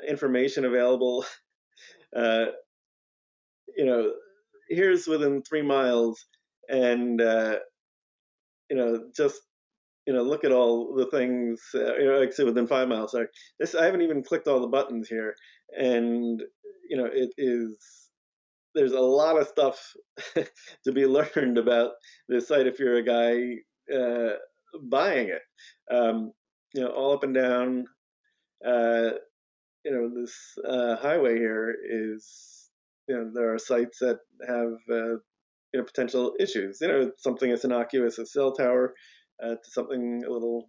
information available. Here's within 3 miles, and just look at all the things. Like I said, within 5 miles. Sorry, I haven't even clicked all the buttons here, and it is. There's a lot of stuff to be learned about this site if you're a guy buying it. All up and down, this highway here is, there are sites that have potential issues. Something as innocuous as cell tower to something a little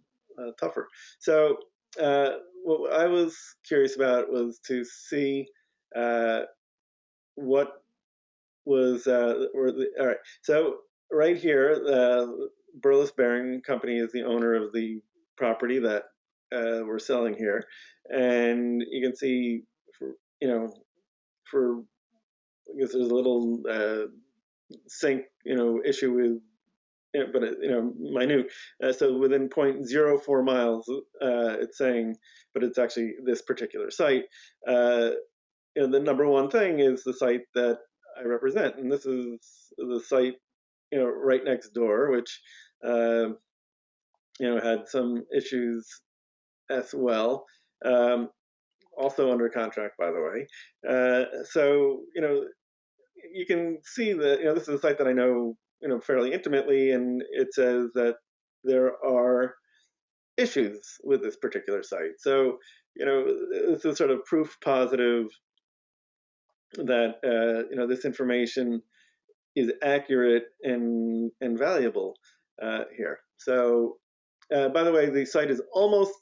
tougher. So what I was curious about was to see what was all right. So right here, Burles Bearing Company is the owner of the property that we're selling here, and you can see, for I guess there's a little sync issue with, but minute. So within 0.04 miles, it's saying, but it's actually this particular site. The number one thing is the site that I represent, and this is the site, right next door, which had some issues as well. Also under contract, by the way. So you can see that this is a site that I know fairly intimately, and it says that there are issues with this particular site. So this is sort of proof positive that this information is accurate and valuable here. So by the way, the site is almost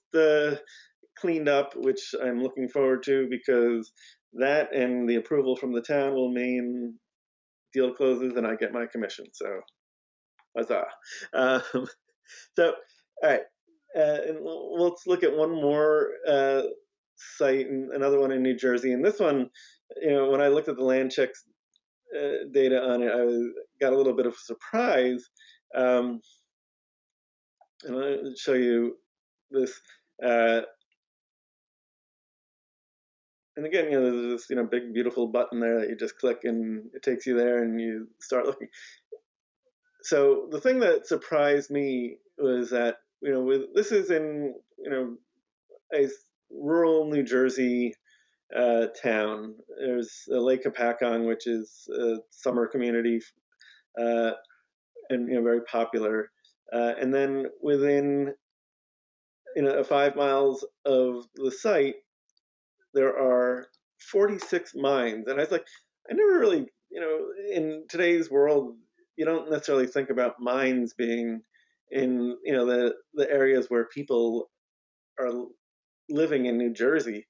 cleaned up, which I'm looking forward to, because that and the approval from the town will mean deal closes and I get my commission. So huzzah. So all right, and let's look at one more site, another one in New Jersey. And this one, when I looked at the LandChecks data on it, I got a little bit of a surprise. And I'll show you this. And again, there's this big beautiful button there that you just click and it takes you there and you start looking. So the thing that surprised me was that this is in a rural New Jersey town. There's Lake Hopatcong, which is a summer community and very popular. And then within 5 miles of the site, there are 46 mines. And I was like, I never really, in today's world, you don't necessarily think about mines being in the areas where people are living in New Jersey.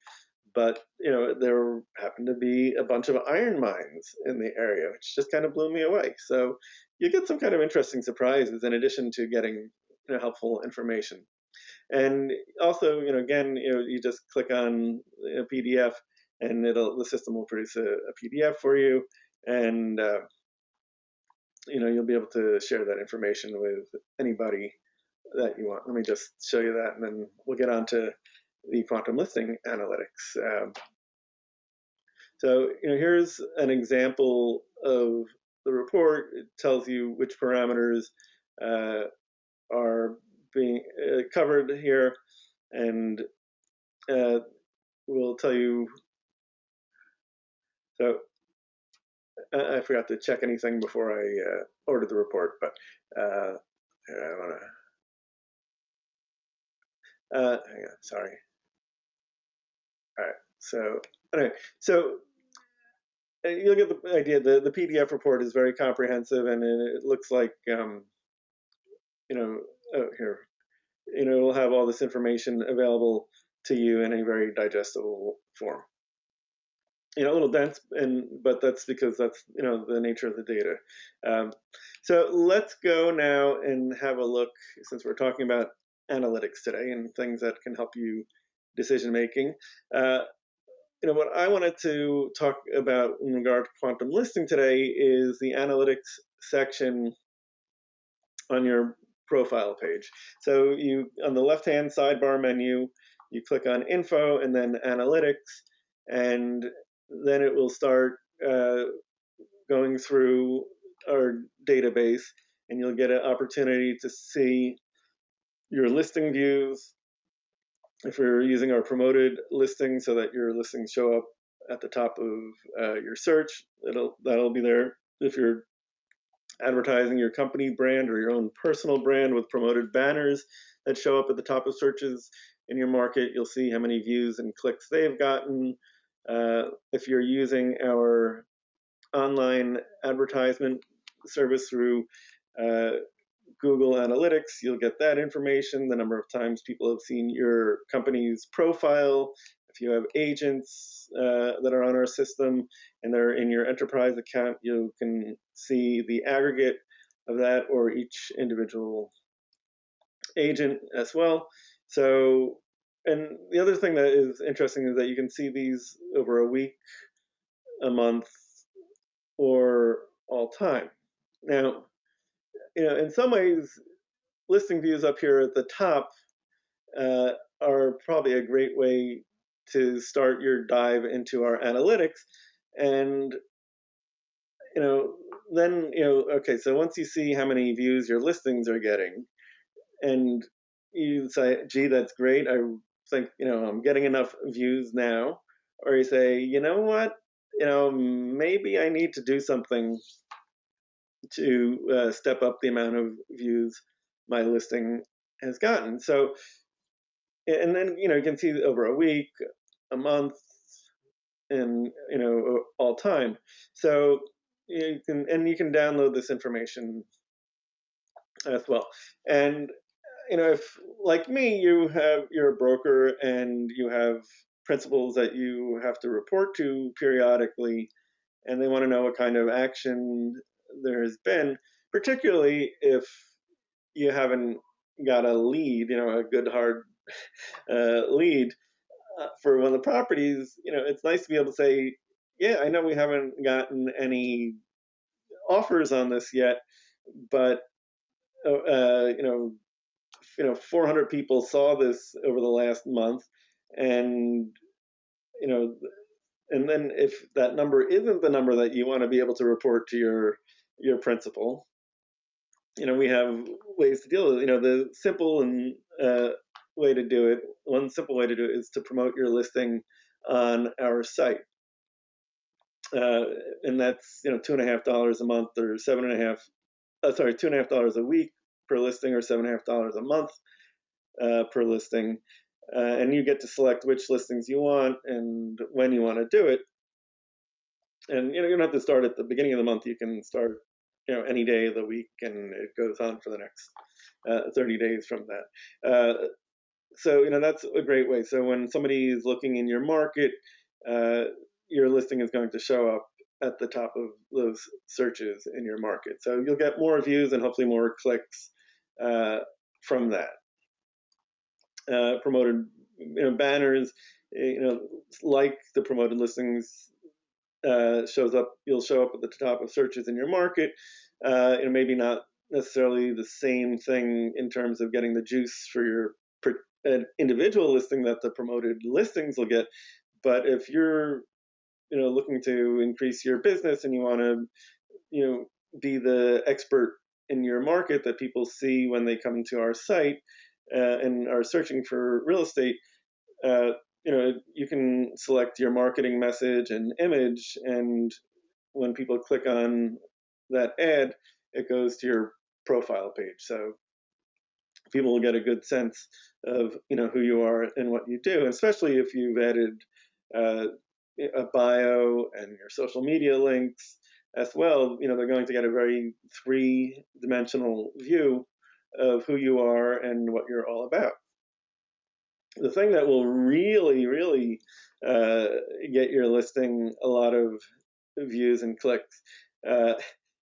But there happened to be a bunch of iron mines in the area, which just kind of blew me away. So you get some kind of interesting surprises in addition to getting helpful information. And also, again, you just click on a PDF, and the system will produce a PDF for you, and you'll be able to share that information with anybody that you want. Let me just show you that, and then we'll get on to the quantum listing analytics. So here's an example of the report. It tells you which parameters are being covered here, and we'll tell you. So I forgot to check anything before I ordered the report, but I want to. Hang on, sorry. All right. So anyway, so you'll get the idea. The PDF report is very comprehensive, and it looks like oh, here, it'll have all this information available to you in a very digestible form. A little dense, but that's because that's the nature of the data. So let's go now and have a look, since we're talking about analytics today and things that can help you decision making. What I wanted to talk about in regard to quantum listing today is the analytics section on your profile page. So you, on the left-hand sidebar menu, you click on Info and then Analytics, and then it will start going through our database, and you'll get an opportunity to see your listing views. If you're using our promoted listing so that your listings show up at the top of your search, that'll be there. If you're advertising your company brand or your own personal brand with promoted banners that show up at the top of searches in your market, you'll see how many views and clicks they've gotten. If you're using our online advertisement service through Google Analytics, you'll get that information, the number of times people have seen your company's profile. If you have agents that are on our system and they're in your enterprise account, you can see the aggregate of that, or each individual agent as well. So, and the other thing that is interesting is that you can see these over a week, a month, or all time. Now, in some ways, listing views up here at the top are probably a great way to start your dive into our analytics. And then okay, so once you see how many views your listings are getting, and you say, gee, that's great, I think I'm getting enough views now, or you say, you know what, maybe I need to do something to step up the amount of views my listing has gotten. So, and then you can see over a week, a month, and all time. So you can download this information as well. And if, like me, you're a broker and you have principals that you have to report to periodically, and they want to know what kind of action there has been, particularly if you haven't got a lead, a good hard lead for one of the properties. It's nice to be able to say, yeah, I know we haven't gotten any offers on this yet, but 400 people saw this over the last month, and and then if that number isn't the number that you want to be able to report to your principal, we have ways to deal with it. The simple and way to do it, one simple way to do it is to promote your listing on our site. And that's $2.50 a month or $2.50 a week per listing, or $7.50 a month per listing. And you get to select which listings you want and when you want to do it. And you don't have to start at the beginning of the month. You can start any day of the week, and it goes on for the next 30 days from that. So that's a great way. So when somebody is looking in your market, your listing is going to show up at the top of those searches in your market. So you'll get more views and hopefully more clicks from that. Promoted banners, like the promoted listings, you'll show up at the top of searches in your market. Maybe not necessarily the same thing in terms of getting the juice for your individual listing that the promoted listings will get, but if you're looking to increase your business and you want to be the expert in your market that people see when they come to our site and are searching for real estate, you can select your marketing message and image, and when people click on that ad, it goes to your profile page. So people will get a good sense of who you are and what you do, especially if you've added a bio and your social media links as well. They're going to get a very three-dimensional view of who you are and what you're all about. The thing that will really, really get your listing a lot of views and clicks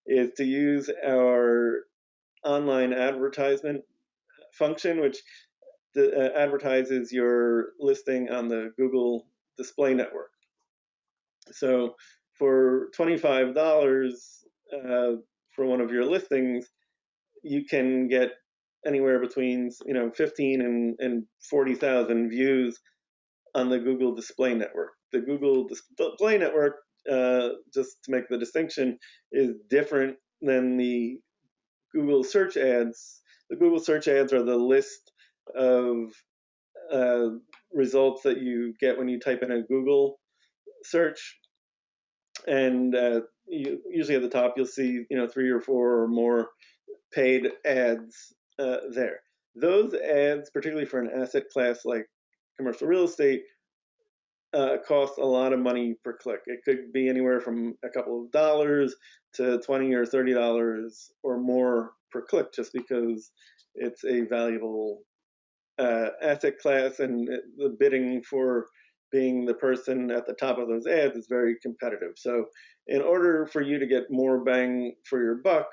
is to use our online advertisement function, which advertises your listing on the Google Display Network. So for $25 for one of your listings, you can get anywhere between 15 and 40,000 views on the Google Display Network. The Google Display Network, just to make the distinction, is different than the Google search ads. The Google search ads are the list of results that you get when you type in a Google search, and usually at the top you'll see 3 or 4 or more paid ads there. Those ads, particularly for an asset class like commercial real estate, cost a lot of money per click. It could be anywhere from a couple of dollars to $20 or $30 or more per click, just because it's a valuable asset class, and the bidding for being the person at the top of those ads is very competitive. So in order for you to get more bang for your buck,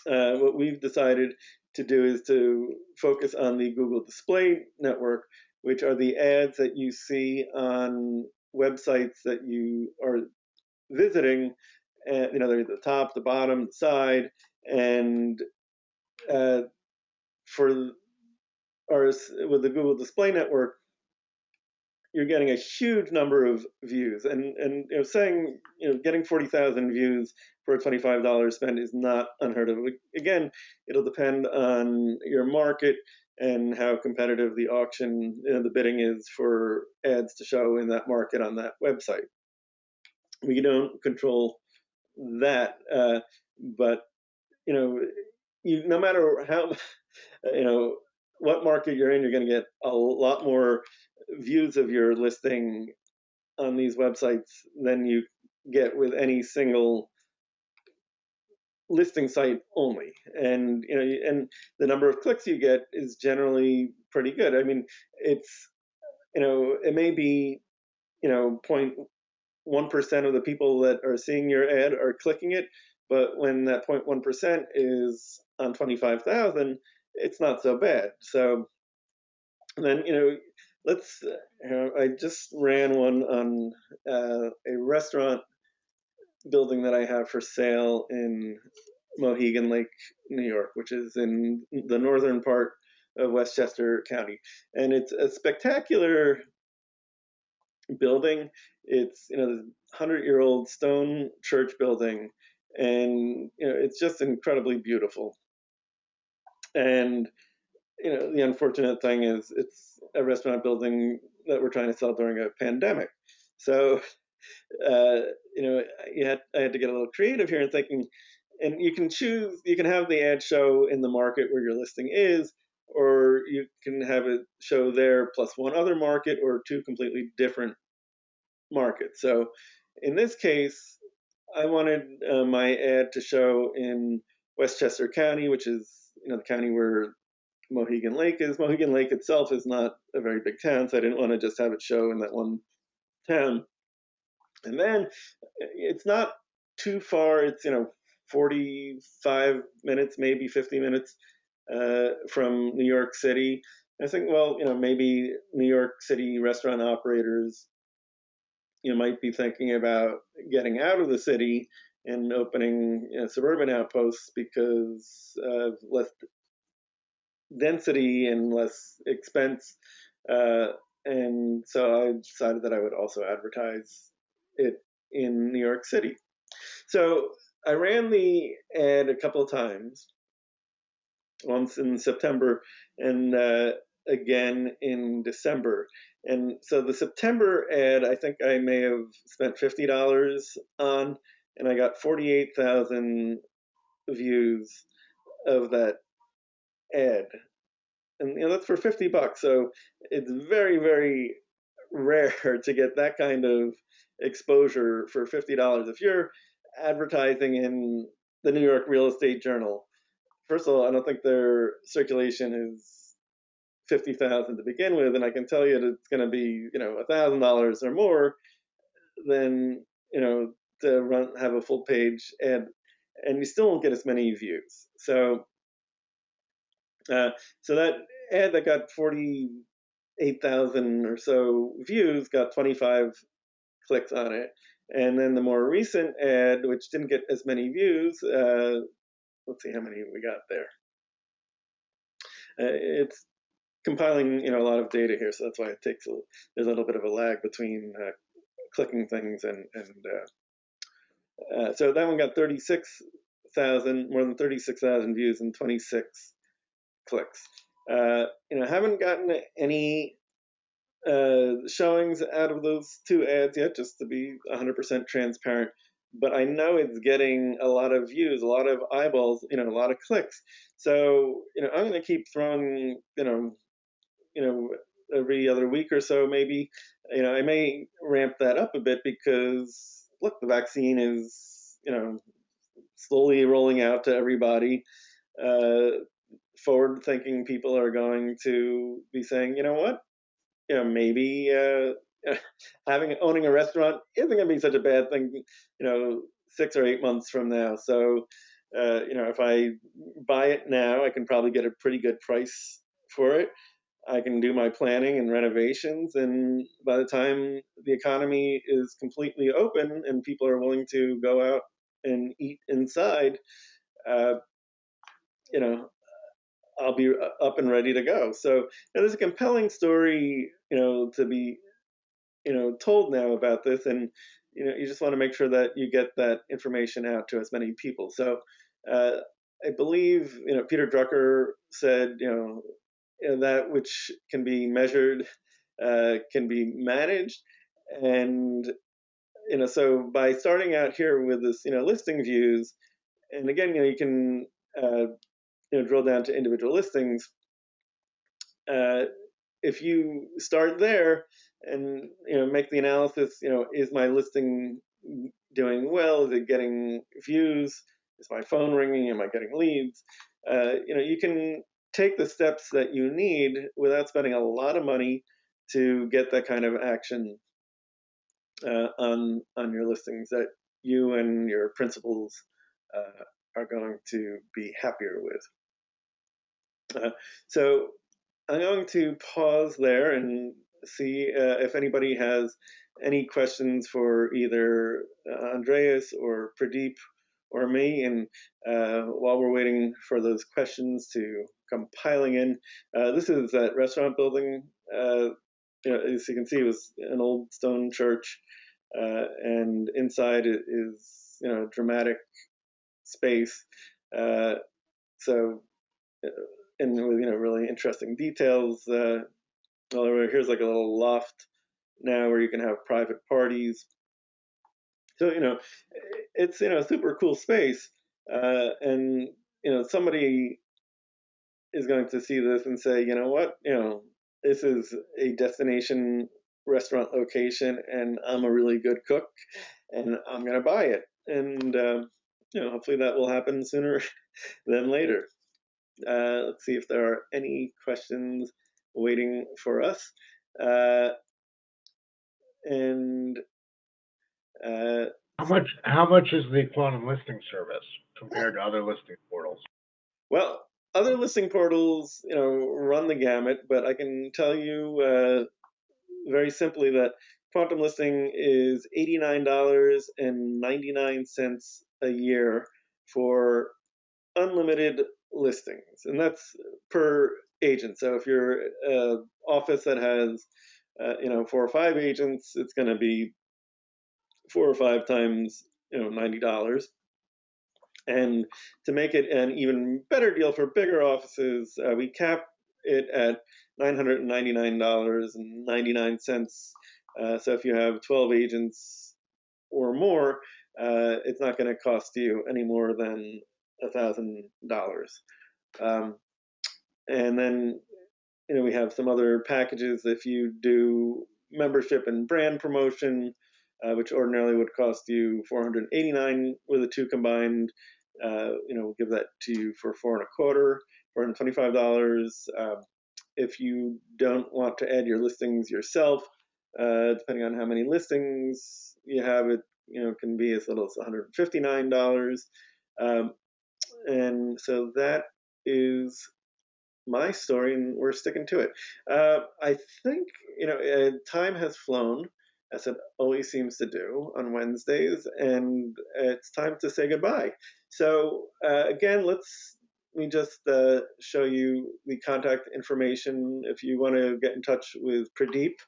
what we've decided to do is to focus on the Google Display Network, which are the ads that you see on websites that you are visiting. They're at the top, the bottom, the side, and with the Google Display Network, you're getting a huge number of views, and saying getting 40,000 views for a $25 spend is not unheard of. Again, it'll depend on your market and how competitive the auction, the bidding is for ads to show in that market on that website. We don't control that, but no matter how what market you're in, you're going to get a lot more views of your listing on these websites than you get with any single listing site only. And and the number of clicks you get is generally pretty good. I mean, it's it may be 0.1% of the people that are seeing your ad are clicking it, but when that 0.1% is on 25,000, it's not so bad. So then let's I just ran one on a restaurant building that I have for sale in Mohegan Lake, New York, which is in the northern part of Westchester County. And it's a spectacular building. It's, the 100-year-old stone church building, and it's just incredibly beautiful. And the unfortunate thing is it's a restaurant building that we're trying to sell during a pandemic. So I had to get a little creative here and thinking, and you can choose, you can have the ad show in the market where your listing is, or you can have it show there plus one other market or two completely different markets. So in this case, I wanted my ad to show in Westchester County, which is the county where Mohegan Lake is. Mohegan Lake itself is not a very big town, so I didn't want to just have it show in that one town. And then it's not too far. It's 45 minutes, maybe 50 minutes from New York City. I think, well, maybe New York City restaurant operators might be thinking about getting out of the city and opening suburban outposts because of less density and less expense. And so I decided that I would also advertise it in New York City. So I ran the ad a couple of times, once in September and again in December. And so the September ad, I think I may have spent $50 on, and I got 48,000 views of that ad. And that's for $50. So it's very, very rare to get that kind of exposure for $50. If you're advertising in the New York Real Estate Journal, first of all, I don't think their circulation is 50,000 to begin with, and I can tell you that it's going to be $1,000 or more than to have a full page ad, and you still won't get as many views. So so that ad that got 48,000 or so views got 25 clicks on it, and then the more recent ad, which didn't get as many views, let's see how many we got there. It's compiling a lot of data here, so that's why it takes there's a little bit of a lag between clicking things and so that one got 36,000, more than 36,000 views and 26 clicks. I haven't gotten any showings out of those two ads yet, just to be 100% transparent. But I know it's getting a lot of views, a lot of eyeballs, a lot of clicks. So I'm going to keep throwing, every other week or so, maybe. I may ramp that up a bit because look, the vaccine is slowly rolling out to everybody. Forward-thinking people are going to be saying, what, maybe owning a restaurant isn't going to be such a bad thing, 6 or 8 months from now. So, if I buy it now, I can probably get a pretty good price for it. I can do my planning and renovations, and by the time the economy is completely open and people are willing to go out and eat inside, I'll be up and ready to go. So there's a compelling story, to be, told now about this, and you just want to make sure that you get that information out to as many people. So I believe, Peter Drucker said, that which can be measured can be managed, and so by starting out here with this, listing views, and again, you can drill down to individual listings. If you start there and make the analysis, is my listing doing well? Is it getting views? Is my phone ringing? Am I getting leads? You can take the steps that you need without spending a lot of money to get that kind of action on your listings that you and your principals are going to be happier with. So I'm going to pause there and see if anybody has any questions for either Andreas or Pradeep or me. And while we're waiting for those questions to come piling in, this is that restaurant building. As you can see, it was an old stone church, and inside it is dramatic space. So, and with really interesting details. Here's like a little loft now where you can have private parties. So it's a super cool space, and somebody is going to see this and say, what, this is a destination restaurant location, and I'm a really good cook, and I'm going to buy it, and hopefully that will happen sooner than later. Let's see if there are any questions waiting for us. And how much is the quantum listing service compared to other listing portals? Well, other listing portals, run the gamut, but I can tell you very simply that Quantum Listing is $89.99 a year for unlimited listings, and that's per agent. So if you're an office that has 4 or 5 agents, it's going to be 4 or 5 times $90. And to make it an even better deal for bigger offices, we cap it at $999.99. So if you have 12 agents or more, it's not going to cost you any more than $1,000. And then we have some other packages. If you do membership and brand promotion, which ordinarily would cost you $489 with the 2 combined, we'll give that to you for $425. If you don't want to add your listings yourself, depending on how many listings you have, it can be as little as $159. And so that is my story, and we're sticking to it. I think time has flown, as it always seems to do on Wednesdays, and it's time to say goodbye. So again, let me just show you the contact information. If you want to get in touch with Pradeep,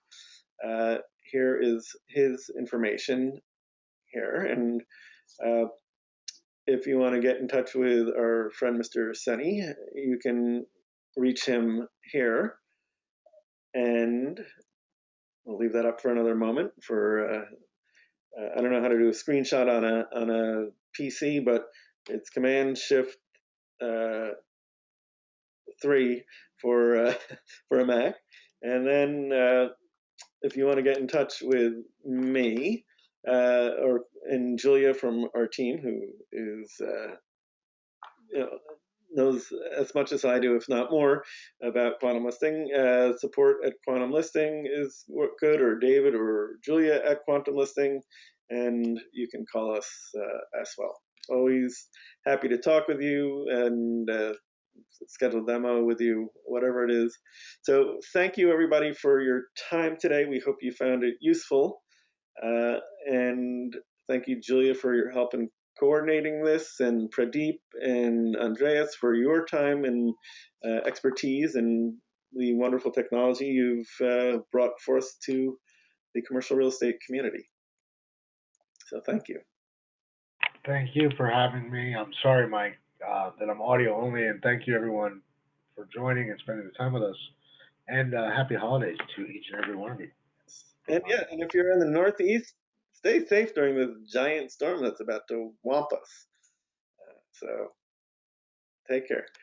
here is his information here, and if you want to get in touch with our friend Mr. Senie, you can reach him here, and we'll leave that up for another moment. For I don't know how to do a screenshot on a PC, but it's Command Shift 3 for a Mac. And then if you want to get in touch with me and Julia from our team, who is knows as much as I do, if not more, about Quantum Listing. Support at Quantum Listing is good, or David or Julia at Quantum Listing, and you can call us as well. Always happy to talk with you and schedule a demo with you, whatever it is. So thank you, everybody, for your time today. We hope you found it useful. And thank you, Julia, for your help in coordinating this, and Pradeep and Andreas for your time and expertise and the wonderful technology you've brought forth to the commercial real estate community. So thank you. Thank you for having me. I'm sorry, Mike, that I'm audio only, and thank you everyone for joining and spending the time with us. And happy holidays to each and every one of you. And yeah, and if you're in the Northeast, stay safe during this giant storm that's about to whomp us. So take care.